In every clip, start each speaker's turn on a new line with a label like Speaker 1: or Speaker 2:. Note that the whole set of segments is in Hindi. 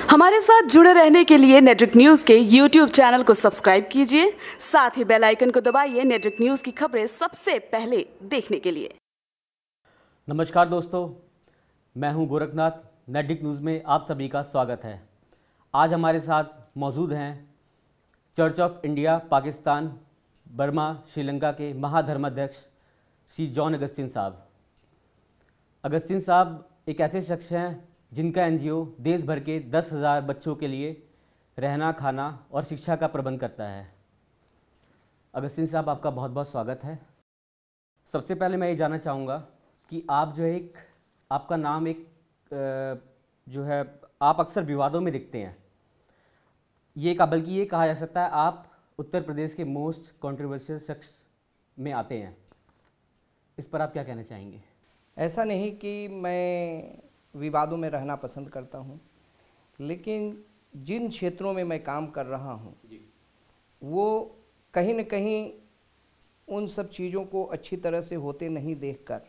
Speaker 1: हमारे साथ जुड़े रहने के लिए नेटवर्क न्यूज के यूट्यूब चैनल को सब्सक्राइब कीजिए, साथ ही बेल आइकन को दबाइए नेटवर्क न्यूज की खबरें सबसे पहले देखने के लिए।
Speaker 2: नमस्कार दोस्तों, मैं हूं गोरखनाथ। नेटवर्क न्यूज़ में आप सभी का स्वागत है। आज हमारे साथ मौजूद हैं church of India Pakistan Burma Sri Lanka के महाधर्माध्यक्ष श्री जॉन अगस्तिन साहब। अगस्तिन साहब एक ऐसे शख्स हैं जिनका एनजीओ देश भर के 10,000 बच्चों के लिए रहना, खाना और शिक्षा का प्रबंध करता है। अगस्तिन साहब, आपका बहुत बहुत स्वागत है। सबसे पहले मैं ये जानना चाहूँगा कि आप आपका नाम आप अक्सर विवादों में दिखते हैं। बल्कि ये कहा जा सकता है आप उत्तर प्रदेश के मोस्ट कंट्रोवर्शियल शख्स में आते हैं। इस पर आप क्या कहना चाहेंगे?
Speaker 3: ऐसा नहीं कि मैं विवादों में रहना पसंद करता हूँ, लेकिन जिन क्षेत्रों में मैं काम कर रहा हूँ वो कहीं न कहीं उन सब चीज़ों को अच्छी तरह से होते नहीं देखकर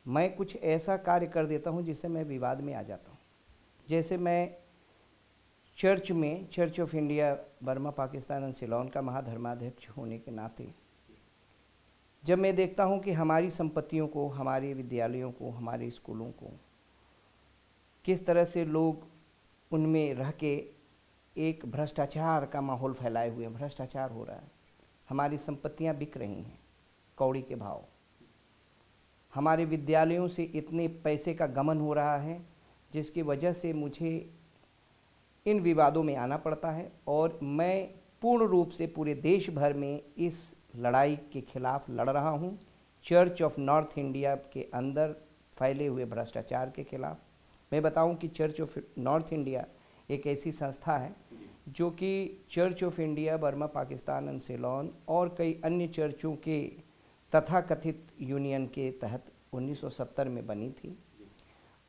Speaker 3: मैं कुछ ऐसा कार्य कर देता हूँ जिससे मैं विवाद में आ जाता हूँ। जैसे मैं church of India Burma Pakistan and Ceylon का महाधर्माध्यक्ष होने के नाते जब मैं देखता हूँ कि हमारी संपत्तियों को, हमारे विद्यालयों को, हमारे स्कूलों को किस तरह से लोग उनमें रह के एक भ्रष्टाचार का माहौल फैलाए हुए, भ्रष्टाचार हो रहा है, हमारी संपत्तियाँ बिक रही हैं कौड़ी के भाव, हमारे विद्यालयों से इतने पैसे का गमन हो रहा है जिसकी वजह से मुझे इन विवादों में आना पड़ता है। और मैं पूर्ण रूप से पूरे देश भर में इस लड़ाई के खिलाफ लड़ रहा हूं। चर्च ऑफ नॉर्थ इंडिया के अंदर फैले हुए भ्रष्टाचार के खिलाफ मैं बताऊं कि चर्च ऑफ नॉर्थ इंडिया एक ऐसी संस्था है जो कि church of India Burma Pakistan and Ceylon और कई अन्य चर्चों के तथाकथित यूनियन के तहत 1970 में बनी थी।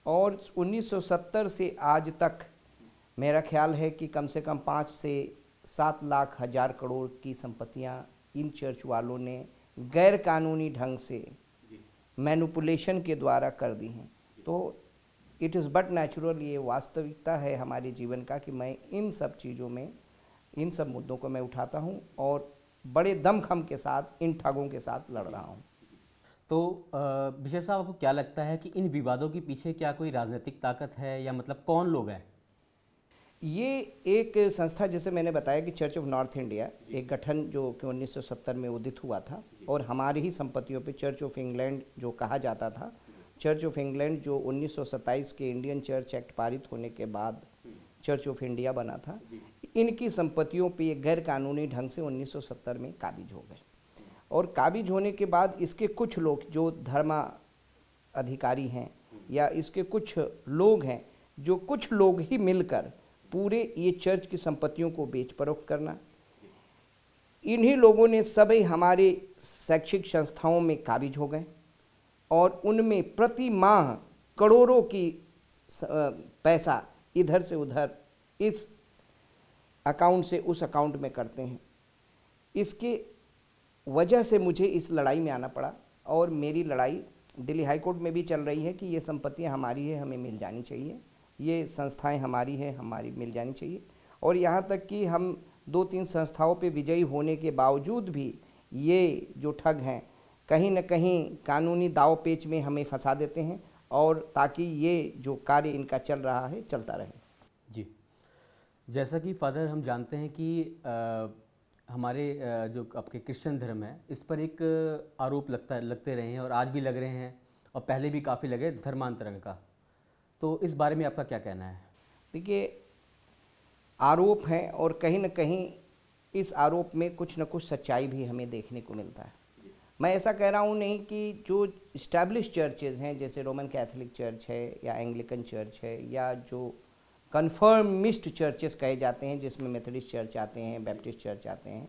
Speaker 3: और 1970 से आज तक मेरा ख्याल है कि कम से कम 5 से 7 लाख हजार करोड़ की संपत्तियां इन चर्च वालों ने गैर कानूनी ढंग से मैनिपुलेशन के द्वारा कर दी हैं। तो इट इज़ बट नेचुरल, ये वास्तविकता है हमारे जीवन का कि मैं इन सब चीज़ों में, इन सब मुद्दों को मैं उठाता हूँ और बड़े दमखम के साथ इन ठगों के साथ लड़ रहा हूँ।
Speaker 2: तो बिशप साहब, आपको क्या लगता है कि इन विवादों के पीछे क्या कोई राजनीतिक ताकत है या मतलब कौन लोग हैं?
Speaker 3: ये एक संस्था, जैसे मैंने बताया कि चर्च ऑफ नॉर्थ इंडिया एक गठन जो कि 1970 में उदित हुआ था और हमारी ही संपत्तियों पे चर्च ऑफ इंग्लैंड जो कहा जाता था, चर्च ऑफ इंग्लैंड जो 1927 के इंडियन चर्च एक्ट पारित होने के बाद चर्च ऑफ इंडिया बना था, इनकी संपत्तियों पे ये गैर कानूनी ढंग से 1970 में काबिज हो गए। और काबिज होने के बाद इसके कुछ लोग जो धर्मा अधिकारी हैं या इसके कुछ लोग हैं, जो कुछ लोग ही मिलकर पूरे ये चर्च की संपत्तियों को बेच फरोख्त करना, इन्हीं लोगों ने सभी हमारे शैक्षिक संस्थाओं में काबिज हो गए और उनमें प्रति माह करोड़ों की पैसा इधर से उधर, इस अकाउंट से उस अकाउंट में करते हैं। इसके वजह से मुझे इस लड़ाई में आना पड़ा और मेरी लड़ाई दिल्ली हाई कोर्ट में भी चल रही है कि ये संपत्तियां हमारी है, हमें मिल जानी चाहिए, ये संस्थाएं हमारी है, हमारी मिल जानी चाहिए। और यहाँ तक कि हम 2-3 संस्थाओं पे विजयी होने के बावजूद भी ये जो ठग हैं कहीं न कहीं कानूनी दाव पेच में हमें फंसा देते हैं, और ताकि ये जो कार्य इनका चल रहा है चलता रहे।
Speaker 2: जी, जैसा कि फादर हम जानते हैं कि हमारे जो आपके क्रिश्चियन धर्म है, इस पर एक आरोप लगते रहे हैं और आज भी लग रहे हैं और पहले भी काफ़ी लगे, धर्मांतरण का। तो इस बारे में आपका क्या कहना है?
Speaker 3: देखिए, आरोप हैं और कहीं न कहीं इस आरोप में कुछ न कुछ सच्चाई भी हमें देखने को मिलता है। मैं ऐसा कह रहा हूँ नहीं कि जो इस्टेब्लिश चर्चेज़ हैं, जैसे रोमन कैथोलिक चर्च है या एंग्लिकन चर्च है या जो कन्फर्मिस्ट चर्चेस कहे जाते हैं जिसमें मेथोडिस्ट चर्च आते हैं, बैप्टिस्ट चर्च आते हैं,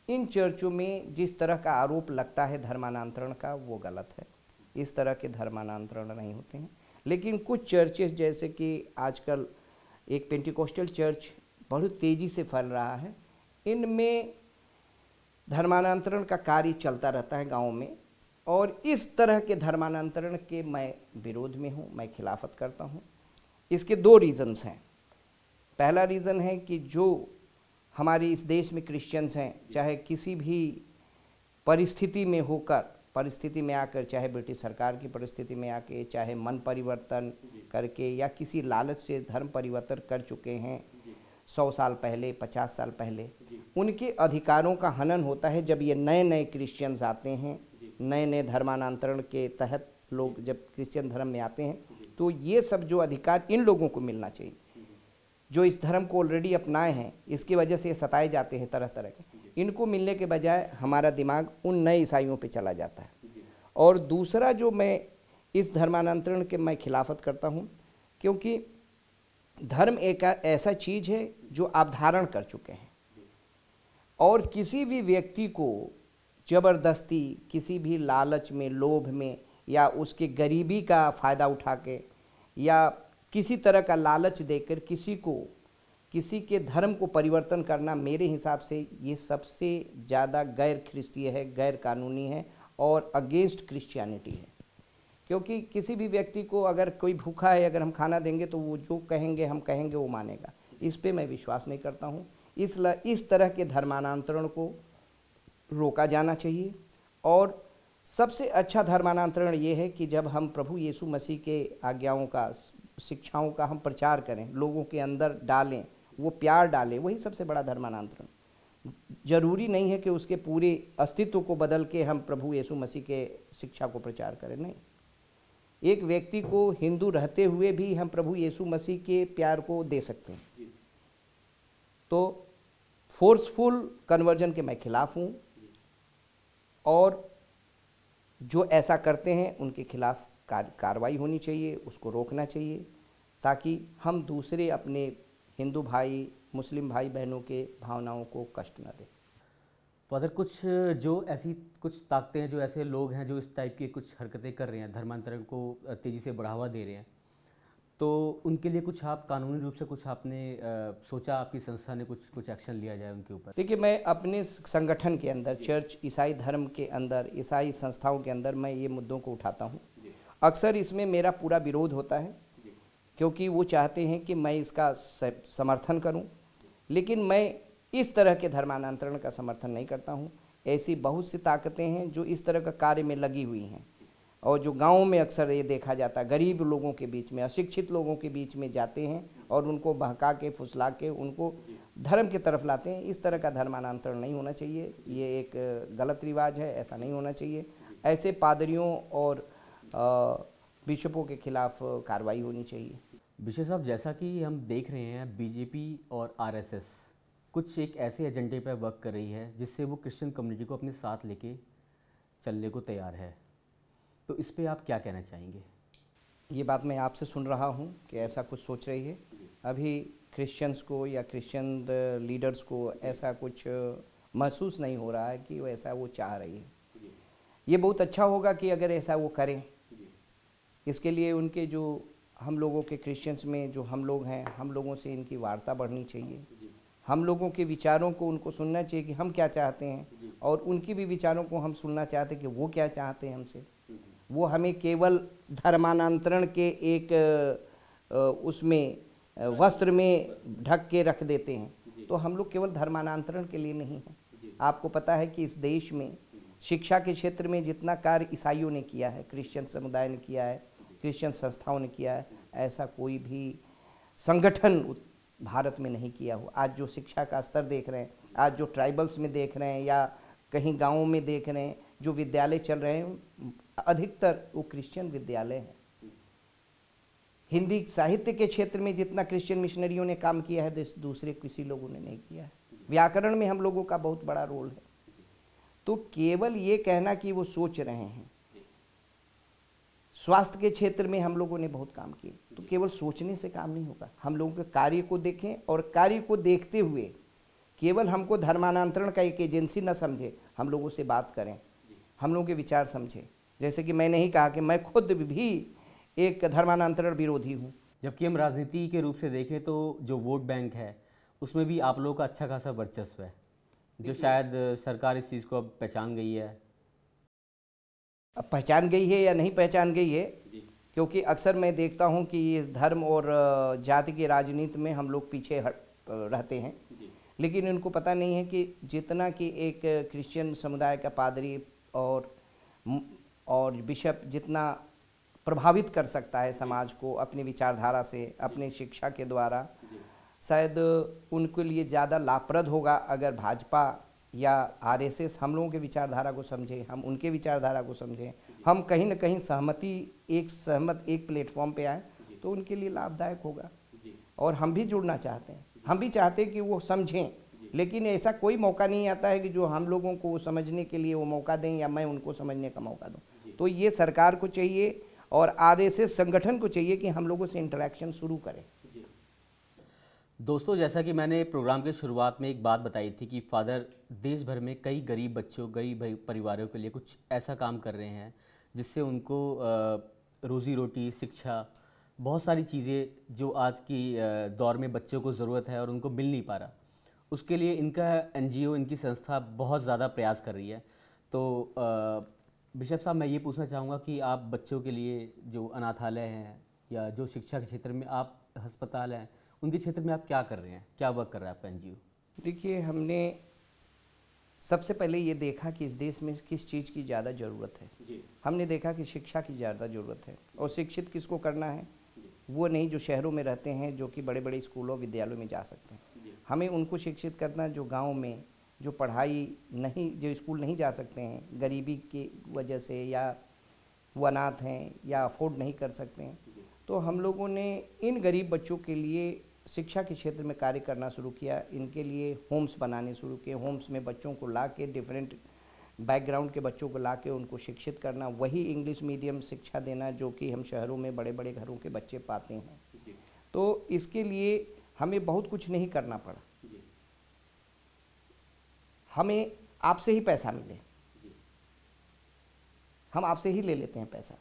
Speaker 3: इन चर्चों में जिस तरह का आरोप लगता है धर्मांतरण का, वो गलत है। इस तरह के धर्मांतरण नहीं होते हैं। लेकिन कुछ चर्चेस, जैसे कि आजकल एक पेंटिकोस्टल चर्च बहुत तेज़ी से फैल रहा है, इनमें धर्मांतरण का कार्य चलता रहता है गाँव में, और इस तरह के धर्मांतरण के मैं विरोध में हूँ, मैं खिलाफत करता हूँ। इसके 2 रीज़न्स हैं। पहला रीज़न है कि जो हमारे इस देश में क्रिश्चियंस हैं, चाहे किसी भी परिस्थिति में होकर, परिस्थिति में आकर, चाहे ब्रिटिश सरकार की परिस्थिति में आके, चाहे मन परिवर्तन करके या किसी लालच से धर्म परिवर्तन कर चुके हैं 100 साल पहले, 50 साल पहले, उनके अधिकारों का हनन होता है जब ये नए नए क्रिश्चियंस आते हैं, नए नए धर्मांतरण के तहत लोग जब क्रिश्चियन धर्म में आते हैं, तो ये सब जो अधिकार इन लोगों को मिलना चाहिए जो इस धर्म को ऑलरेडी अपनाए हैं, इसकी वजह से ये सताए जाते हैं तरह तरह के, इनको मिलने के बजाय हमारा दिमाग उन नए ईसाइयों पे चला जाता है। और दूसरा जो मैं इस धर्मांतरण के मैं खिलाफत करता हूँ, क्योंकि धर्म एक ऐसा चीज़ है जो आप धारण कर चुके हैं, और किसी भी व्यक्ति को ज़बरदस्ती किसी भी लालच में, लोभ में, या उसके गरीबी का फ़ायदा उठा के या किसी तरह का लालच देकर किसी के धर्म को परिवर्तन करना, मेरे हिसाब से ये सबसे ज़्यादा गैर ख्रिस्तीय है, गैर कानूनी है और अगेंस्ट क्रिश्चियनिटी है। क्योंकि किसी भी व्यक्ति को अगर कोई भूखा है, अगर हम खाना देंगे तो वो जो कहेंगे हम कहेंगे वो मानेगा। इस पे मैं विश्वास नहीं करता हूँ। इस तरह के धर्मांतरण को रोका जाना चाहिए। और सबसे अच्छा धर्मांतरण ये है कि जब हम प्रभु यीशु मसीह के आज्ञाओं का, शिक्षाओं का हम प्रचार करें, लोगों के अंदर डालें, वो प्यार डालें, वही सबसे बड़ा धर्मांतरण। जरूरी नहीं है कि उसके पूरे अस्तित्व को बदल के हम प्रभु यीशु मसीह के शिक्षा को प्रचार करें, नहीं। एक व्यक्ति को हिंदू रहते हुए भी हम प्रभु यीशु मसीह के प्यार को दे सकते हैं। तो फोर्सफुल कन्वर्जन के मैं खिलाफ हूँ, और जो ऐसा करते हैं उनके खिलाफ कार्रवाई होनी चाहिए, उसको रोकना चाहिए, ताकि हम दूसरे अपने हिंदू भाई, मुस्लिम भाई बहनों के भावनाओं को कष्ट न दें।
Speaker 2: फादर, कुछ जो ऐसी कुछ ताकतें हैं, जो ऐसे लोग हैं जो इस टाइप की कुछ हरकतें कर रहे हैं, धर्मांतरण को तेज़ी से बढ़ावा दे रहे हैं, तो उनके लिए कुछ आप कानूनी रूप से कुछ आपने सोचा, आपकी संस्था ने कुछ एक्शन लिया जाए उनके ऊपर?
Speaker 3: देखिए, मैं अपने संगठन के अंदर, चर्च ईसाई धर्म के अंदर, ईसाई संस्थाओं के अंदर मैं ये मुद्दों को उठाता हूँ। अक्सर इसमें मेरा पूरा विरोध होता है, क्योंकि वो चाहते हैं कि मैं इसका समर्थन करूं, लेकिन मैं इस तरह के धर्मांतरण का समर्थन नहीं करता हूं। ऐसी बहुत सी ताकतें हैं जो इस तरह का कार्य में लगी हुई हैं, और जो गाँव में अक्सर ये देखा जाता है, गरीब लोगों के बीच में, अशिक्षित लोगों के बीच में जाते हैं और उनको बहका के, फुसला के उनको धर्म की तरफ लाते हैं। इस तरह का धर्मांतरण नहीं होना चाहिए, ये एक गलत रिवाज है, ऐसा नहीं होना चाहिए। ऐसे पादरियों और बिशपों के खिलाफ कार्रवाई होनी चाहिए।
Speaker 2: बिशप साहब, जैसा कि हम देख रहे हैं, बीजेपी और आरएसएस कुछ एक ऐसे एजेंडे पर वर्क कर रही है जिससे वो क्रिश्चियन कम्युनिटी को अपने साथ लेके चलने को तैयार है, तो इस पे आप क्या कहना चाहेंगे?
Speaker 3: ये बात मैं आपसे सुन रहा हूँ कि ऐसा कुछ सोच रही है। अभी क्रिश्चियंस को या क्रिश्चियन लीडर्स को ऐसा कुछ महसूस नहीं हो रहा है कि वो ऐसा वो चाह रही है। ये बहुत अच्छा होगा कि अगर ऐसा वो करें। इसके लिए उनके जो हम लोगों के क्रिश्चियंस में जो हम लोग हैं, हम लोगों से इनकी वार्ता बढ़नी चाहिए। हम लोगों के विचारों को उनको सुनना चाहिए कि हम क्या चाहते हैं, और उनकी भी विचारों को हम सुनना चाहते हैं कि वो क्या चाहते हैं हमसे। वो हमें केवल धर्मांतरण के एक उसमें वस्त्र में ढक के रख देते हैं। तो हम लोग केवल धर्मांतरण के लिए नहीं हैं। आपको पता है कि इस देश में शिक्षा के क्षेत्र में जितना कार्य ईसाइयों ने किया है, क्रिश्चियन समुदाय ने किया है, क्रिश्चियन संस्थाओं ने किया है, ऐसा कोई भी संगठन भारत में नहीं किया हो। आज जो शिक्षा का स्तर देख रहे हैं, आज जो ट्राइबल्स में देख रहे हैं या कहीं गाँवों में देख रहे हैं, जो विद्यालय चल रहे हैं, अधिकतर वो क्रिश्चियन विद्यालय हैं। हिंदी साहित्य के क्षेत्र में जितना क्रिश्चियन मिशनरियों ने काम किया है, दूसरे किसी लोगों ने नहीं किया है। व्याकरण में हम लोगों का बहुत बड़ा रोल है। तो केवल ये कहना कि वो सोच रहे हैं, स्वास्थ्य के क्षेत्र में हम लोगों ने बहुत काम किए, तो केवल सोचने से काम नहीं होगा। हम लोगों के कार्य को देखें, और कार्य को देखते हुए केवल हमको धर्मांतरण का एक एजेंसी न समझे, हम लोगों से बात करें, हम लोगों के विचार समझें। जैसे कि मैंने ही कहा कि मैं खुद भी एक धर्मांतरण विरोधी हूँ।
Speaker 2: जबकि हम राजनीति के रूप से देखें तो जो वोट बैंक है उसमें भी आप लोगों का अच्छा खासा वर्चस्व है, जो शायद सरकार इस चीज़ को अब पहचान गई है।
Speaker 3: अब पहचान गई है या नहीं पहचान गई है, क्योंकि अक्सर मैं देखता हूं कि ये धर्म और जाति की राजनीति में हम लोग पीछे रहते हैं, लेकिन इनको पता नहीं है कि जितना कि एक क्रिश्चियन समुदाय का पादरी और बिशप जितना प्रभावित कर सकता है समाज को अपनी विचारधारा से, अपनी शिक्षा के द्वारा, शायद उनके लिए ज़्यादा लाभप्रद होगा अगर भाजपा या आरएसएस हम लोगों के विचारधारा को समझे, हम उनके विचारधारा को समझें, हम कहीं ना कहीं सहमत एक प्लेटफॉर्म पे आए तो उनके लिए लाभदायक होगा। और हम भी जुड़ना चाहते हैं, हम भी चाहते हैं कि वो समझें, लेकिन ऐसा कोई मौका नहीं आता है कि जो हम लोगों को समझने के लिए वो मौका दें या मैं उनको समझने का मौका दूं। तो ये सरकार को चाहिए और आरएसएस संगठन को चाहिए कि हम लोगों से इंटरेक्शन शुरू करें।
Speaker 2: दोस्तों, जैसा कि मैंने प्रोग्राम के शुरुआत में एक बात बताई थी कि फादर देश भर में कई गरीब बच्चों, गरीब परिवारों के लिए कुछ ऐसा काम कर रहे हैं जिससे उनको रोज़ी रोटी, शिक्षा, बहुत सारी चीज़ें जो आज की दौर में बच्चों को ज़रूरत है और उनको मिल नहीं पा रहा, उसके लिए इनका एनजीओ, इनकी संस्था बहुत ज़्यादा प्रयास कर रही है। तो बिशप साहब, मैं ये पूछना चाहूँगा कि आप बच्चों के लिए जो अनाथालय हैं या जो शिक्षा के क्षेत्र में आप अस्पताल हैं, उनके क्षेत्र में आप क्या कर रहे हैं, क्या वर्क कर रहा है आपका एनजीओ?
Speaker 3: देखिए, हमने सबसे पहले ये देखा कि इस देश में किस चीज़ की ज़्यादा ज़रूरत है। हमने देखा कि शिक्षा की ज़्यादा ज़रूरत है, और शिक्षित किसको करना है? वो नहीं जो शहरों में रहते हैं, जो कि बड़े बड़े स्कूलों विद्यालयों में जा सकते हैं। हमें उनको शिक्षित करना जो गाँव में जो पढ़ाई नहीं, जो स्कूल नहीं जा सकते हैं गरीबी की वजह से, या वो अनाथ हैं या अफोर्ड नहीं कर सकते हैं, तो हम लोगों ने इन गरीब बच्चों के लिए शिक्षा के क्षेत्र में कार्य करना शुरू किया। इनके लिए होम्स बनाने शुरू किए। होम्स में बच्चों को ला के, डिफरेंट बैकग्राउंड के बच्चों को ला के उनको शिक्षित करना, वही इंग्लिश मीडियम शिक्षा देना जो कि हम शहरों में बड़े बड़े घरों के बच्चे पाते हैं। तो इसके लिए हमें बहुत कुछ नहीं करना पड़ा, हमें आपसे ही पैसा मिले, हम आपसे ही ले लेते हैं पैसा,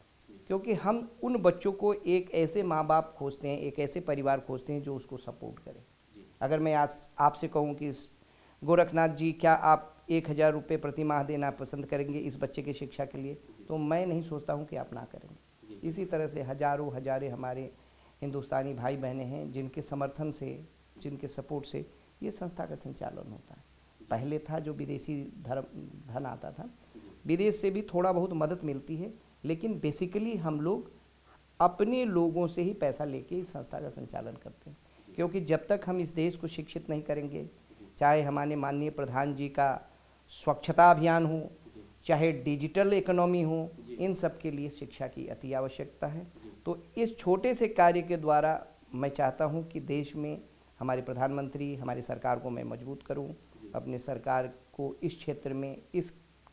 Speaker 3: क्योंकि हम उन बच्चों को एक ऐसे माँ बाप खोजते हैं, एक ऐसे परिवार खोजते हैं जो उसको सपोर्ट करे। अगर मैं आज आपसे कहूँ कि गोरखनाथ जी, क्या आप 1000 रुपये प्रति माह देना पसंद करेंगे इस बच्चे की शिक्षा के लिए, तो मैं नहीं सोचता हूँ कि आप ना करेंगे। इसी तरह से हजारों हजारे हमारे हिंदुस्तानी भाई बहनें हैं जिनके समर्थन से, जिनके सपोर्ट से ये संस्था का संचालन होता है। पहले था जो विदेशी धन आता था, विदेश से भी थोड़ा बहुत मदद मिलती है, लेकिन बेसिकली हम लोग अपने लोगों से ही पैसा लेके इस संस्था का संचालन करते हैं। क्योंकि जब तक हम इस देश को शिक्षित नहीं करेंगे, चाहे हमारे माननीय प्रधान जी का स्वच्छता अभियान हो, चाहे डिजिटल इकोनॉमी हो, इन सब के लिए शिक्षा की अति आवश्यकता है। तो इस छोटे से कार्य के द्वारा मैं चाहता हूं कि देश में हमारे प्रधानमंत्री, हमारी सरकार को मैं मजबूत करूं, अपने सरकार को इस क्षेत्र में इस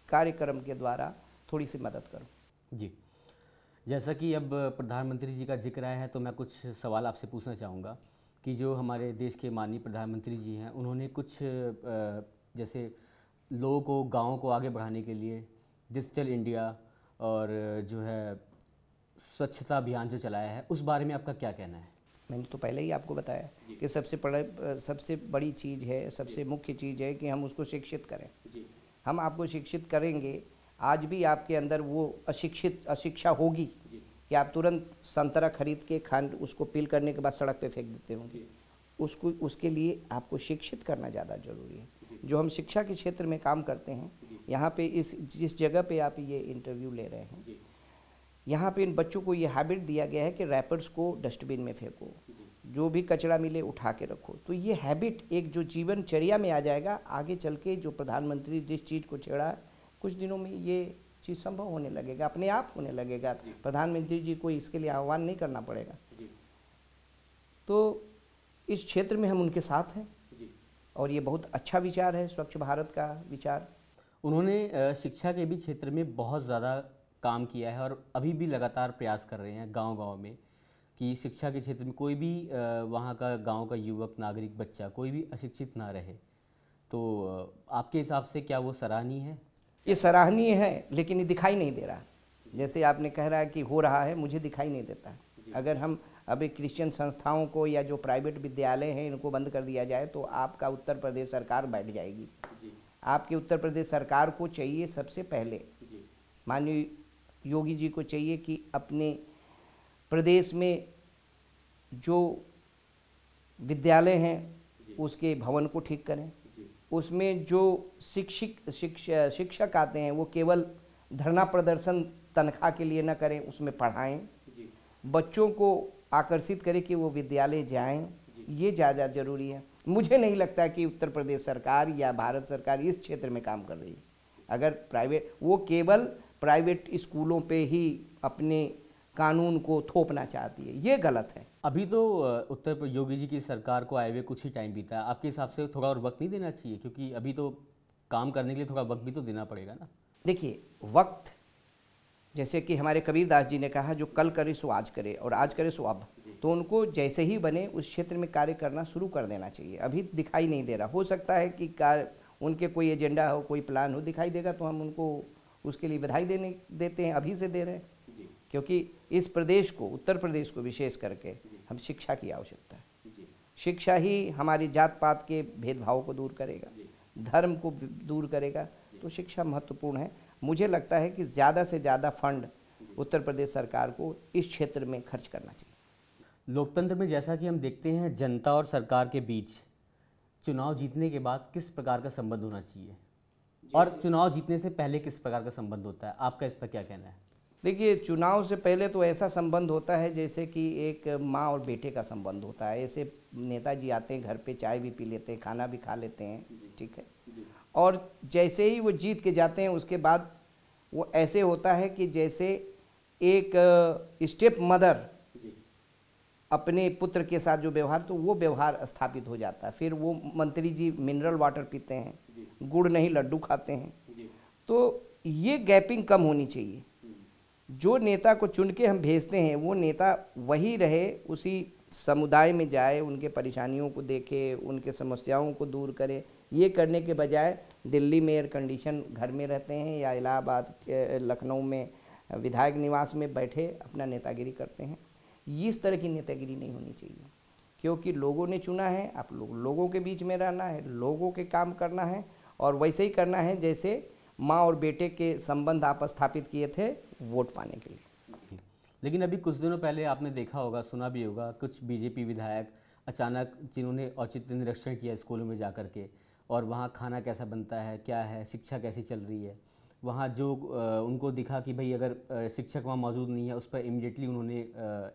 Speaker 3: कार्यक्रम के द्वारा थोड़ी सी मदद करूं।
Speaker 2: जी, जैसा कि अब प्रधानमंत्री जी का जिक्र आया है, तो मैं कुछ सवाल आपसे पूछना चाहूँगा कि जो हमारे देश के माननीय प्रधानमंत्री जी हैं, उन्होंने कुछ जैसे लोगों को, गाँव को आगे बढ़ाने के लिए डिजिटल इंडिया और जो है स्वच्छता अभियान जो चलाया है, उस बारे में आपका क्या कहना है?
Speaker 3: मैंने तो पहले ही आपको बताया कि सबसे बड़ी चीज़ है, सबसे मुख्य चीज़ है कि हम उसको शिक्षित करें। हम आपको शिक्षित करेंगे, आज भी आपके अंदर वो अशिक्षा होगी कि आप तुरंत संतरा खरीद के उसको पील करने के बाद सड़क पे फेंक देते होंगे। उसके लिए आपको शिक्षित करना ज़्यादा ज़रूरी है। जो हम शिक्षा के क्षेत्र में काम करते हैं, यहाँ पे जिस जगह पे आप ये इंटरव्यू ले रहे हैं, यहाँ पे इन बच्चों को ये हैबिट दिया गया है कि रैपर्स को डस्टबिन में फेंको, जो भी कचरा मिले उठा के रखो। तो ये हैबिट एक जो जीवनचर्या में आ जाएगा, आगे चल के जो प्रधानमंत्री जिस चीज़ को छेड़ा, कुछ दिनों में ये चीज़ संभव होने लगेगा, अपने आप होने लगेगा। प्रधानमंत्री जी को इसके लिए आह्वान नहीं करना पड़ेगा। तो इस क्षेत्र में हम उनके साथ हैं और ये बहुत अच्छा विचार है, स्वच्छ भारत का विचार।
Speaker 2: उन्होंने शिक्षा के भी क्षेत्र में बहुत ज़्यादा काम किया है और अभी भी लगातार प्रयास कर रहे हैं गांव-गांव में कि शिक्षा के क्षेत्र में कोई भी वहाँ का गांव का युवक, नागरिक, बच्चा कोई भी अशिक्षित ना रहे। तो आपके हिसाब से क्या वो सराहनीय है?
Speaker 3: ये सराहनीय है, लेकिन ये दिखाई नहीं दे रहा। जैसे आपने कह रहा है कि हो रहा है, मुझे दिखाई नहीं देता है। अगर हम अभी क्रिश्चियन संस्थाओं को या जो प्राइवेट विद्यालय हैं इनको बंद कर दिया जाए तो आपका उत्तर प्रदेश सरकार बैठ जाएगी। आपके उत्तर प्रदेश सरकार को चाहिए सबसे पहले, माननीय योगी जी को चाहिए कि अपने प्रदेश में जो विद्यालय हैं उसके भवन को ठीक करें, उसमें जो शिक्षक आते हैं वो केवल धरना प्रदर्शन तनख्वाह के लिए न करें, उसमें पढ़ाएं, बच्चों को आकर्षित करें कि वो विद्यालय जाएं, ये ज़्यादा ज़रूरी है। मुझे नहीं लगता कि उत्तर प्रदेश सरकार या भारत सरकार इस क्षेत्र में काम कर रही है। अगर प्राइवेट, वो केवल प्राइवेट स्कूलों पे ही अपने कानून को थोपना चाहती है, ये गलत है।
Speaker 2: अभी तो उत्तर योगी जी की सरकार को आए हुए कुछ ही टाइम बीता है, आपके हिसाब से थोड़ा और वक्त नहीं देना चाहिए? क्योंकि अभी तो काम करने के लिए थोड़ा वक्त भी तो देना पड़ेगा ना।
Speaker 3: देखिए, वक्त, जैसे कि हमारे कबीरदास जी ने कहा, जो कल करे सो आज करे और आज करे सो अब, तो उनको जैसे ही बने उस क्षेत्र में कार्य करना शुरू कर देना चाहिए। अभी दिखाई नहीं दे रहा, हो सकता है कि उनके कोई एजेंडा हो, कोई प्लान हो, दिखाई देगा तो हम उनको उसके लिए बधाई देते हैं, अभी से दे रहे हैं। क्योंकि इस प्रदेश को, उत्तर प्रदेश को विशेष करके हम शिक्षा की आवश्यकता है। शिक्षा ही हमारी जात पात के भेदभाव को दूर करेगा, धर्म को दूर करेगा, तो शिक्षा महत्वपूर्ण है। मुझे लगता है कि ज़्यादा से ज़्यादा फंड उत्तर प्रदेश सरकार को इस क्षेत्र में खर्च करना चाहिए।
Speaker 2: लोकतंत्र में जैसा कि हम देखते हैं, जनता और सरकार के बीच चुनाव जीतने के बाद किस प्रकार का संबंध होना चाहिए और चुनाव जीतने से पहले किस प्रकार का संबंध होता है, आपका इस पर क्या कहना है?
Speaker 3: देखिए, चुनाव से पहले तो ऐसा संबंध होता है जैसे कि एक माँ और बेटे का संबंध होता है। ऐसे नेताजी आते हैं घर पे, चाय भी पी लेते हैं, खाना भी खा लेते हैं, ठीक है। और जैसे ही वो जीत के जाते हैं उसके बाद वो ऐसे होता है कि जैसे एक स्टेप मदर अपने पुत्र के साथ जो व्यवहार, तो वो व्यवहार स्थापित हो जाता है। फिर वो मंत्री जी मिनरल वाटर पीते हैं, गुड़ नहीं लड्डू खाते हैं। तो ये गैपिंग कम होनी चाहिए। जो नेता को चुन के हम भेजते हैं वो नेता वही रहे, उसी समुदाय में जाए, उनके परेशानियों को देखे, उनके समस्याओं को दूर करे। ये करने के बजाय दिल्ली में एयर कंडीशन घर में रहते हैं या इलाहाबाद लखनऊ में विधायक निवास में बैठे अपना नेतागिरी करते हैं। इस तरह की नेतागिरी नहीं होनी चाहिए, क्योंकि लोगों ने चुना है, आप लोगों के बीच में रहना है, लोगों के काम करना है और वैसे ही करना है जैसे माँ और बेटे के संबंध आप स्थापित किए थे वोट पाने के लिए।
Speaker 2: लेकिन अभी कुछ दिनों पहले आपने देखा होगा, सुना भी होगा, कुछ बीजेपी विधायक अचानक जिन्होंने औचित्य निरीक्षण किया स्कूलों में जा कर के, और वहाँ खाना कैसा बनता है, क्या है, शिक्षा कैसी चल रही है, वहाँ जो उनको दिखा कि भाई अगर शिक्षक वहाँ मौजूद नहीं है उस पर इमीडिएटली उन्होंने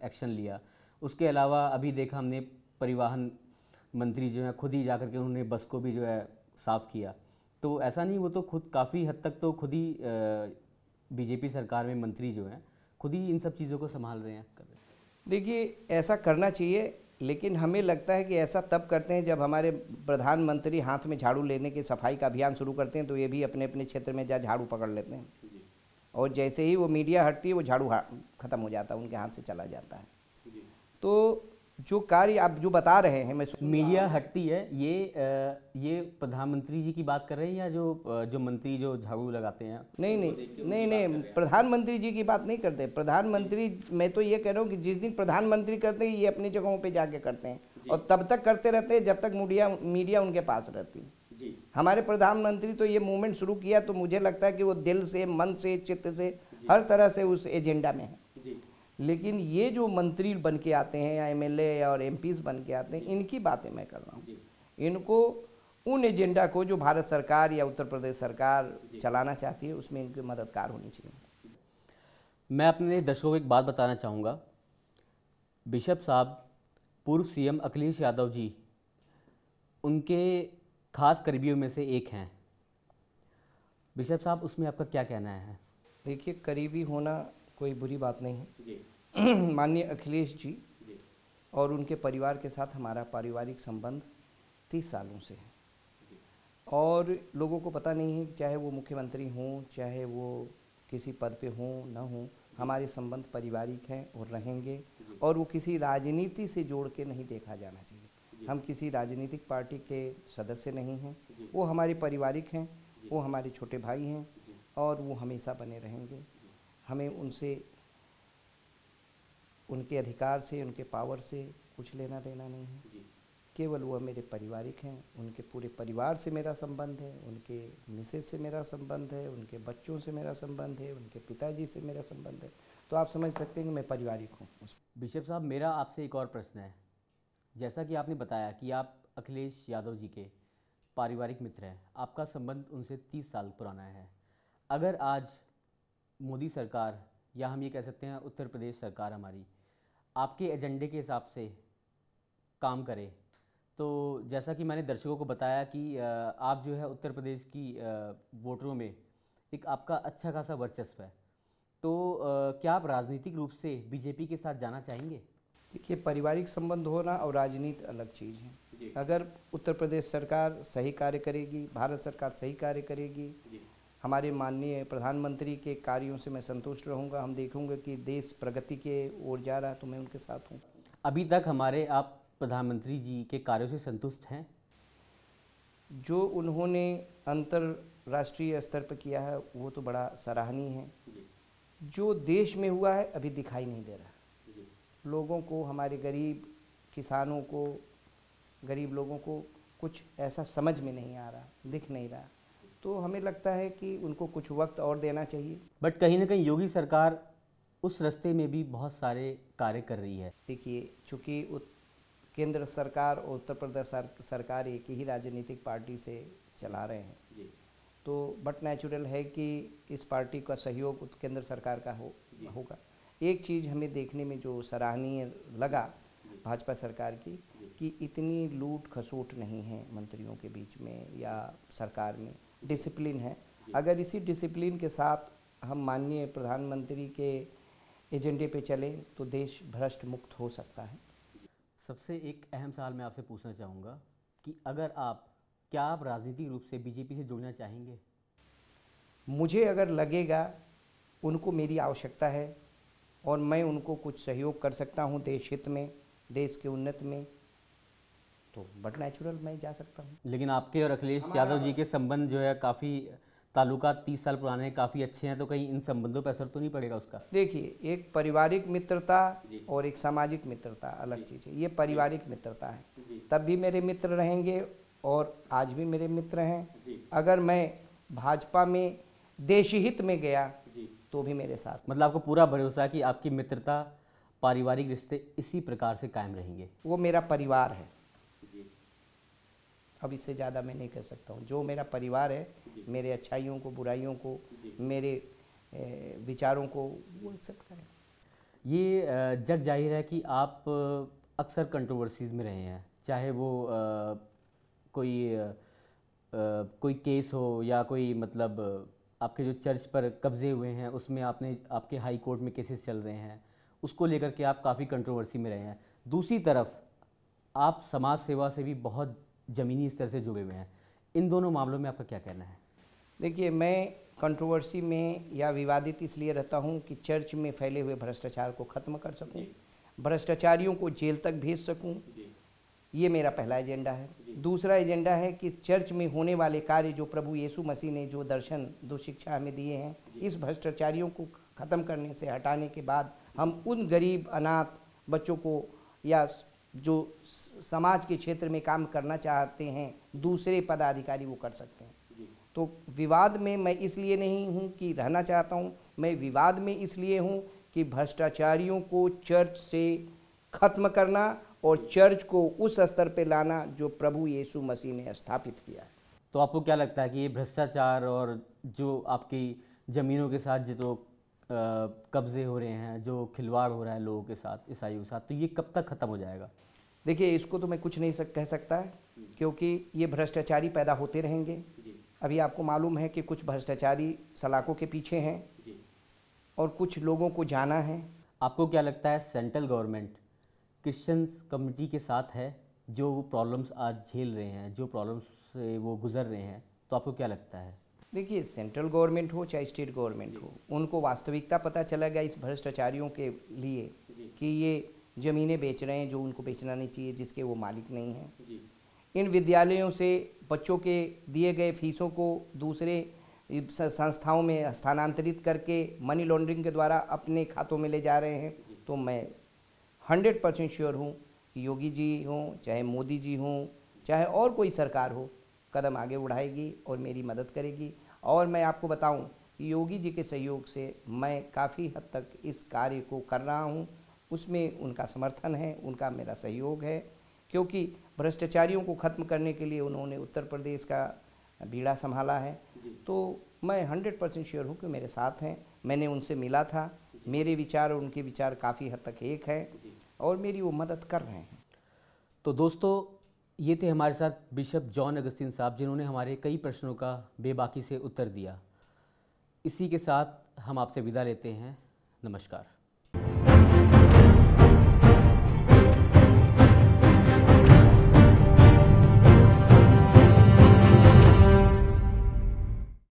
Speaker 2: एक्शन लिया। उसके अलावा अभी देखा हमने परिवहन मंत्री जो है खुद ही जा कर के उन्होंने बस को भी जो है साफ़ किया। तो ऐसा नहीं, वो तो खुद काफ़ी हद तक तो खुद ही बीजेपी सरकार में मंत्री जो हैं खुद ही इन सब चीज़ों को संभाल रहे हैं।
Speaker 3: देखिए, ऐसा करना चाहिए, लेकिन हमें लगता है कि ऐसा तब करते हैं जब हमारे प्रधानमंत्री हाथ में झाड़ू लेने के सफाई का अभियान शुरू करते हैं, तो ये भी अपने अपने क्षेत्र में जा झाड़ू पकड़ लेते हैं और जैसे ही वो मीडिया हटती है वो झाड़ू ख़त्म हो जाता है, उनके हाथ से चला जाता है। तो जो कार्य आप जो बता रहे हैं, मैं
Speaker 2: मीडिया हटती है, ये प्रधानमंत्री जी की बात कर रहे हैं या जो मंत्री जो झाड़ू लगाते हैं?
Speaker 3: नहीं, प्रधानमंत्री जी की बात नहीं करते। प्रधानमंत्री, मैं तो ये कह रहा हूँ कि जिस दिन प्रधानमंत्री करते हैं ये अपनी जगहों पे जाके करते हैं और तब तक करते रहते हैं जब तक मीडिया उनके पास रहती है। हमारे प्रधानमंत्री तो ये मूवमेंट शुरू किया तो मुझे लगता है कि वो दिल से, मन से, चित्त से, हर तरह से उस एजेंडा में है। लेकिन ये जो मंत्री बन के आते हैं या एमएलए और एमपीज बन के आते हैं, इनकी बातें मैं कर रहा हूँ। इनको उन एजेंडा को जो भारत सरकार या उत्तर प्रदेश सरकार चलाना चाहती है उसमें इनकी मददगार होनी चाहिए।
Speaker 2: मैं अपने दर्शकों को एक बात बताना चाहूँगा। बिशप साहब, पूर्व सीएम अखिलेश यादव जी उनके खास करीबियों में से एक हैं। बिशप साहब, उसमें आपका क्या कहना है?
Speaker 3: देखिए, करीबी होना कोई बुरी बात नहीं है। माननीय अखिलेश जी और उनके परिवार के साथ हमारा पारिवारिक संबंध 30 सालों से है और लोगों को पता नहीं है, चाहे वो मुख्यमंत्री हों, चाहे वो किसी पद पे हों न हों, हमारे संबंध पारिवारिक हैं और रहेंगे। और वो किसी राजनीति से जोड़ के नहीं देखा जाना चाहिए। हम किसी राजनीतिक पार्टी के सदस्य नहीं हैं, वो हमारे पारिवारिक हैं, वो हमारे छोटे भाई हैं और वो हमेशा बने रहेंगे। हमें उनसे, उनके अधिकार से, उनके पावर से कुछ लेना देना नहीं है। केवल वो मेरे पारिवारिक हैं, उनके पूरे परिवार से मेरा संबंध है, उनके मिसेज से मेरा संबंध है, उनके बच्चों से मेरा संबंध है, उनके पिताजी से मेरा संबंध है। तो आप समझ सकते हैं कि मैं पारिवारिक हूँ।
Speaker 2: बिशप साहब, मेरा आपसे एक और प्रश्न है। जैसा कि आपने बताया कि आप अखिलेश यादव जी के पारिवारिक मित्र हैं, आपका संबंध उनसे 30 साल पुराना है। अगर आज मोदी सरकार या हम ये कह सकते हैं उत्तर प्रदेश सरकार हमारी आपके एजेंडे के हिसाब से काम करे, तो जैसा कि मैंने दर्शकों को बताया कि आप जो है उत्तर प्रदेश की वोटरों में एक आपका अच्छा खासा वर्चस्व है, तो क्या आप राजनीतिक रूप से बीजेपी के साथ जाना चाहेंगे?
Speaker 3: देखिए, पारिवारिक संबंध होना और राजनीति अलग चीज़ है। अगर उत्तर प्रदेश सरकार सही कार्य करेगी, भारत सरकार सही कार्य करेगी, हमारे माननीय प्रधानमंत्री के कार्यों से मैं संतुष्ट रहूँगा, हम देखेंगे कि देश प्रगति के ओर जा रहा है, तो मैं उनके साथ हूँ।
Speaker 2: अभी तक हमारे आप प्रधानमंत्री जी के कार्यों से संतुष्ट हैं?
Speaker 3: जो उन्होंने अंतर्राष्ट्रीय स्तर पर किया है वो तो बड़ा सराहनीय है। जो देश में हुआ है अभी दिखाई नहीं दे रहा। लोगों को, हमारे गरीब किसानों को, गरीब लोगों को कुछ ऐसा समझ में नहीं आ रहा, दिख नहीं रहा। तो हमें लगता है कि उनको कुछ वक्त और देना चाहिए।
Speaker 2: बट कहीं ना कहीं योगी सरकार उस रास्ते में भी बहुत सारे कार्य कर रही है।
Speaker 3: देखिए, चूँकि केंद्र सरकार और उत्तर प्रदेश सरकार एक ही राजनीतिक पार्टी से चला रहे हैं, तो बट नेचुरल है कि इस पार्टी का सहयोग केंद्र सरकार का होगा। एक चीज़ हमें देखने में जो सराहनीय लगा भाजपा सरकार की, कि इतनी लूट खसोट नहीं है मंत्रियों के बीच में या सरकार में, डिसिप्लिन है। अगर इसी डिसिप्लिन के साथ हम माननीय प्रधानमंत्री के एजेंडे पे चलें तो देश भ्रष्ट मुक्त हो सकता है।
Speaker 2: सबसे एक अहम सवाल मैं आपसे पूछना चाहूँगा कि क्या आप राजनीतिक रूप से बीजेपी से जुड़ना चाहेंगे?
Speaker 3: मुझे अगर लगेगा उनको मेरी आवश्यकता है और मैं उनको कुछ सहयोग कर सकता हूँ देश हित में, देश के उन्नति में, तो बट नेचुरल मैं जा सकता हूँ।
Speaker 2: लेकिन आपके और अखिलेश यादव जी के संबंध जो है काफ़ी ताल्लुकात 30 साल पुराने हैं, काफ़ी अच्छे हैं, तो कहीं इन संबंधों पर असर तो नहीं पड़ेगा उसका?
Speaker 3: देखिए, एक पारिवारिक मित्रता और एक सामाजिक मित्रता अलग चीज़ है। ये पारिवारिक मित्रता है, तब भी मेरे मित्र रहेंगे और आज भी मेरे मित्र हैं। अगर मैं भाजपा में देश हित में गया तो भी मेरे साथ।
Speaker 2: मतलब आपको पूरा भरोसा है कि आपकी मित्रता, पारिवारिक रिश्ते इसी प्रकार से कायम रहेंगे?
Speaker 3: वो मेरा परिवार है, अब इससे ज़्यादा मैं नहीं कह सकता हूँ। जो मेरा परिवार है, मेरे अच्छाइयों को, बुराइयों को, मेरे विचारों को वो एक्सेप्ट करें।
Speaker 2: ये जग जाहिर है कि आप अक्सर कंट्रोवर्सीज़ में रहे हैं, चाहे वो कोई केस हो या कोई मतलब आपके जो चर्च पर कब्जे हुए हैं उसमें आपके हाई कोर्ट में केसेस चल रहे हैं, उसको लेकर के आप काफ़ी कंट्रोवर्सी में रहे हैं। दूसरी तरफ आप समाज सेवा से भी बहुत ज़मीनी स्तर से जुड़े हुए हैं। इन दोनों मामलों में आपका क्या कहना है?
Speaker 3: देखिए, मैं कंट्रोवर्सी में या विवादित इसलिए रहता हूँ कि चर्च में फैले हुए भ्रष्टाचार को ख़त्म कर सकूँ, भ्रष्टाचारियों को जेल तक भेज सकूँ। ये मेरा पहला एजेंडा है। दूसरा एजेंडा है कि चर्च में होने वाले कार्य जो प्रभु यीशु मसीह ने जो दर्शन, जो शिक्षा हमें दिए हैं, इस भ्रष्टाचारियों को ख़त्म करने से, हटाने के बाद हम उन गरीब अनाथ बच्चों को या जो समाज के क्षेत्र में काम करना चाहते हैं दूसरे पदाधिकारी, वो कर सकते हैं। तो विवाद में मैं इसलिए नहीं हूँ कि रहना चाहता हूँ, मैं विवाद में इसलिए हूँ कि भ्रष्टाचारियों को चर्च से ख़त्म करना और चर्च को उस स्तर पे लाना जो प्रभु यीशु मसीह ने स्थापित किया है।
Speaker 2: तो आपको क्या लगता है कि ये भ्रष्टाचार और जो आपकी ज़मीनों के साथ जो कब्जे हो रहे हैं, जो खिलवाड़ हो रहा है लोगों के साथ, ईसाइयों के साथ, तो ये कब तक ख़त्म हो जाएगा?
Speaker 3: देखिए, इसको तो मैं कुछ नहीं कह सकता है, क्योंकि ये भ्रष्टाचारी पैदा होते रहेंगे। अभी आपको मालूम है कि कुछ भ्रष्टाचारी सलाखों के पीछे हैं और कुछ लोगों को जाना है।
Speaker 2: आपको क्या लगता है सेंट्रल गवर्नमेंट क्रिश्चियंस कम्युनिटी के साथ है, जो प्रॉब्लम्स आज झेल रहे हैं, जो प्रॉब्लम्स से वो गुजर रहे हैं, तो आपको क्या लगता है?
Speaker 3: देखिए, सेंट्रल गवर्नमेंट हो चाहे स्टेट गवर्नमेंट हो, उनको वास्तविकता पता चलेगा इस भ्रष्टाचारियों के लिए कि ये ज़मीनें बेच रहे हैं जो उनको बेचना नहीं चाहिए, जिसके वो मालिक नहीं हैं। इन विद्यालयों से बच्चों के दिए गए फीसों को दूसरे संस्थाओं में स्थानांतरित करके मनी लॉन्ड्रिंग के द्वारा अपने खातों में ले जा रहे हैं। तो मैं 100% श्योर हूँ कि योगी जी हों, चाहे मोदी जी हों, चाहे और कोई सरकार हो, कदम आगे बढ़ाएगी और मेरी मदद करेगी। और मैं आपको बताऊं कि योगी जी के सहयोग से मैं काफ़ी हद तक इस कार्य को कर रहा हूं उसमें उनका समर्थन है, उनका मेरा सहयोग है, क्योंकि भ्रष्टाचारियों को ख़त्म करने के लिए उन्होंने उत्तर प्रदेश का बीड़ा संभाला है। तो मैं 100% श्योर हूँ कि मेरे साथ हैं। मैंने उनसे मिला था, मेरे विचार और उनके विचार काफ़ी हद तक एक है और मेरी वो मदद कर रहे हैं।
Speaker 2: तो दोस्तों, ये थे हमारे साथ बिशप जॉन अगस्तीन साहब, जिन्होंने हमारे कई प्रश्नों का बेबाकी से उत्तर दिया। इसी के साथ हम आपसे विदा लेते हैं। नमस्कार।